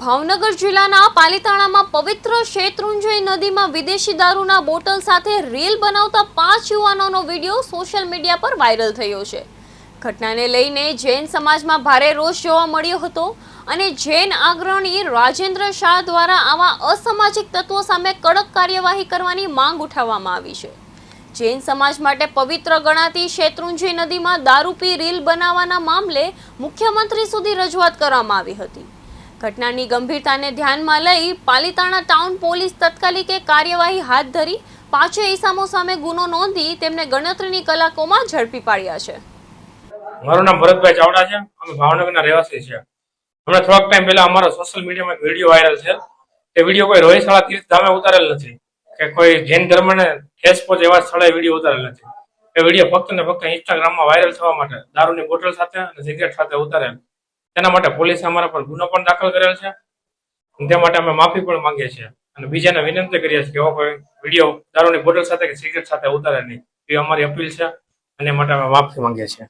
ભાવનગર જિલ્લાના પાલીતાણામાં પવિત્ર શેત્રુંજય નદીમાં વિદેશી દારૂના બોટલ સાથે રીલ બનાવતા 5 યુવાનોનો વિડીયો સોશિયલ મીડિયા પર વાયરલ થયો છે। ઘટનાને લઈને જૈન સમાજમાં ભારે રોષ જોવા મળ્યો હતો અને જૈન અગ્રણી રાજેન્દ્ર શાહ દ્વારા આવા અસામાજિક તત્વો સામે કડક કાર્યવાહી કરવાની માંગ ઉઠાવવામાં આવી છે। જૈન સમાજ માટે પવિત્ર ગણાતી શેત્રુંજય નદીમાં દારૂ પી રીલ બનાવવાના મામલે મુખ્યમંત્રી સુધી રજૂઆત કરવામાં આવી હતી। ઘટનાની ગંભીરતાને ધ્યાનમાં લઈ પાલીતાણા ટાઉન પોલીસ તાત્કાલિક કાર્યવાહી હાથ ધરી 5 ઇસમો સામે ગુનો નોંધી તેમને ગણતરીની કલાકોમાં ઝડપી પાડ્યા છે। મારું નામ ભરતભાઈ ચાવડા છે। અમે ભાવનગરના રહેવાસી છે। હમણાં થોડાક ટાઈમ પહેલા અમારા સોશિયલ મીડિયામાં એક વિડીયો વાયરલ છે। તે વિડીયો કોઈ રોહિશાળા તીર્થધામે ઉતારેલ નથી કે કોઈ જૈન ધર્મને ઠેસ પહોંચે એવા સ્થળે વિડીયો ઉતારેલ નથી। એ વિડીયો ફક્ત ને ફક્ત ઇન્સ્ટાગ્રામમાં વાયરલ થવા માટે દારૂની બોટલ સાથે અને સિગરેટ સાથે ઉતારેલ, તેના માટે પોલીસે અમારા પર ગુનો પણ દાખલ કરેલ છે। તે માટે અમે માફી પણ માંગીએ છીએ અને બીજાને વિનંતી કરીએ છીએ કે એવો કોઈ વિડીયો દારૂની બોટલ સાથે કે સિગરેટ સાથે ઉતારે નહીં, એ અમારી અપીલ છે અને માટે અમે માફી માંગીએ છીએ।